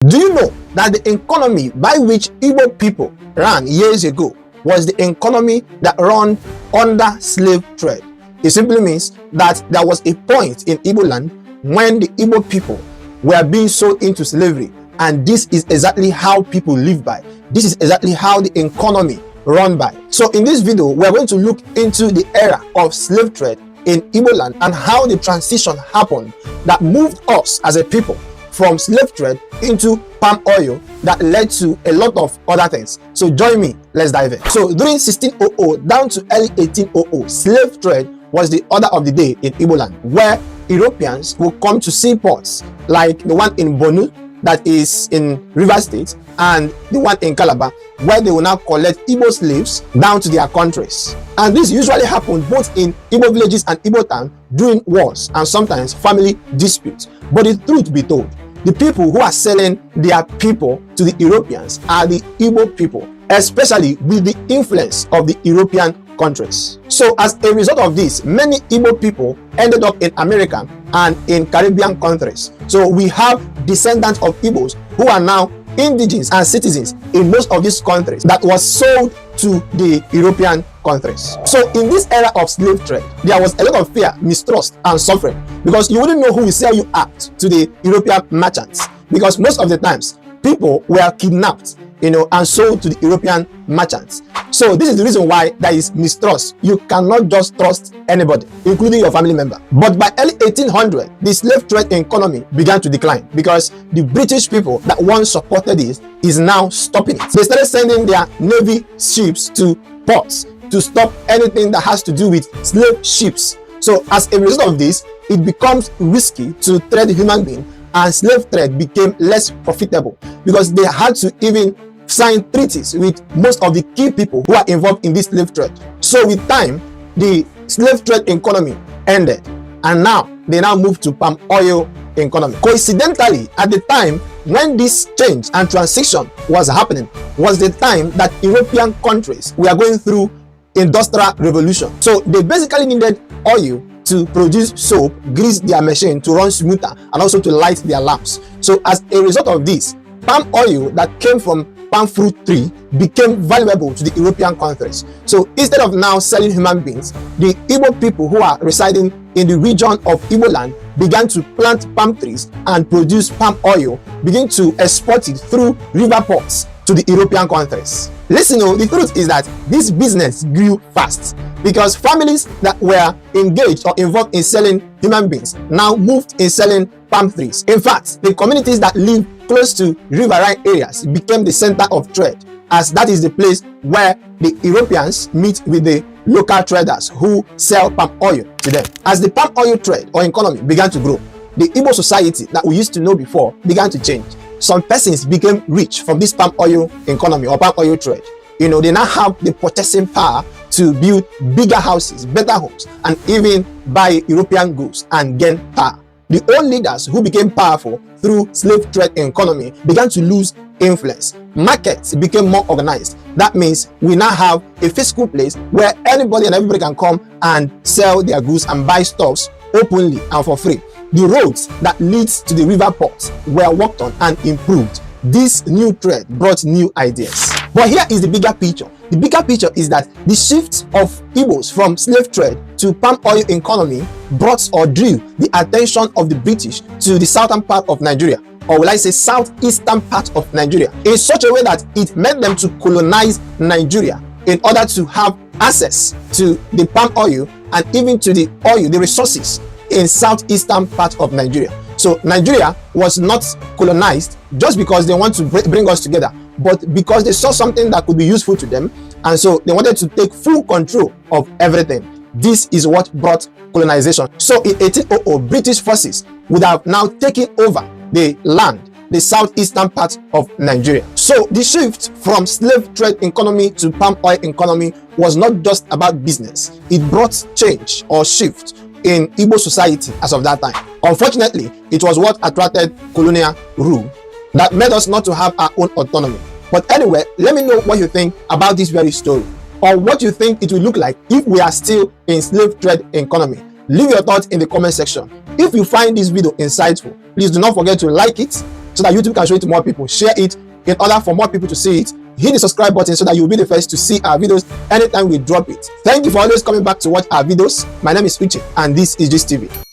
Do you know that the economy by which Igbo people ran years ago was the economy that ran under slave trade? It simply means that there was a point in Igbo land when the Igbo people were being sold into slavery, and this is exactly how people live by. This is exactly how the economy run by. So in this video, we are going to look into the era of slave trade in Igbo land and how the transition happened that moved us as a people from slave trade into palm oil that led to a lot of other things. So join me, let's dive in. So during 1600 down to early 1800, slave trade was the order of the day in Igbo land, where Europeans would come to seaports like the one in Bonu, that is in Rivers State, and the one in Calabar, where they will now collect Igbo slaves down to their countries. And this usually happened both in Igbo villages and Igbo town during wars and sometimes family disputes. But the truth be told, the people who are selling their people to the Europeans are the Igbo people, especially with the influence of the European countries. So as a result of this, many Igbo people ended up in America and in Caribbean countries. So we have descendants of Igbos who are now indigenous and citizens in most of these countries that was sold to the European countries. So in this era of slave trade, there was a lot of fear, mistrust, and suffering, because you wouldn't know who will sell you out to the European merchants, because most of the times people were kidnapped, and sold to the European merchants. So this is the reason why there is mistrust. You cannot just trust anybody, including your family member. But by early 1800, the slave trade economy began to decline because the British people that once supported this is now stopping it. They started sending their navy ships to ports to stop anything that has to do with slave ships. So as a result of this, it becomes risky to trade human beings, and slave trade became less profitable because they had to even sign treaties with most of the key people who are involved in this slave trade. So with time, the slave trade economy ended, and now they moved to palm oil economy. Coincidentally, at the time when this change and transition was happening was the time that European countries were going through industrial revolution. So they basically needed oil to produce soap, grease their machine to run smoother, and also to light their lamps. So as a result of this, palm oil that came from palm fruit tree became valuable to the European countries. So instead of now selling human beings, the Igbo people who are residing in the region of Igbo land began to plant palm trees and produce palm oil, begin to export it through river ports to the European countries. Listen, the truth is that this business grew fast because families that were engaged or involved in selling human beings now moved in selling palm trees. In fact, the communities that live close to riverine areas became the center of trade, as that is the place where the Europeans meet with the local traders who sell palm oil to them. As the palm oil trade or economy began to grow, the Igbo society that we used to know before began to change. Some persons became rich from this palm oil economy or palm oil trade. They now have the purchasing power to build bigger houses, better homes, and even buy European goods and gain power. The old leaders who became powerful through slave trade economy began to lose influence. Markets became more organized. That means we now have a physical place where anybody and everybody can come and sell their goods and buy stuffs openly and for free. The roads that leads to the river ports were worked on and improved. This new trade brought new ideas. But here is the bigger picture. The bigger picture is that the shift of Igbos from slave trade to palm oil economy brought or drew the attention of the British to the southern part of Nigeria, or will I say southeastern part of Nigeria, in such a way that it made them to colonize Nigeria in order to have access to the palm oil and even to the oil, the resources in southeastern part of Nigeria. So Nigeria was not colonized just because they want to bring us together, but because they saw something that could be useful to them, and so they wanted to take full control of everything. This is what brought colonization. So in 1800, British forces would have now taken over the land, the southeastern part of Nigeria. So the shift from slave trade economy to palm oil economy was not just about business. It brought change or shift in Igbo society as of that time. Unfortunately, it was what attracted colonial rule that made us not to have our own autonomy. But anyway, let me know what you think about this very story, or what you think it will look like if we are still in slave trade economy. Leave your thoughts in the comment section. If you find this video insightful, please do not forget to like it, so that YouTube can show it to more people. Share it in order for more people to see it. Hit the subscribe button so that you'll be the first to see our videos anytime we drop it. Thank you for always coming back to watch our videos. My name is Uche and this is Gist TV.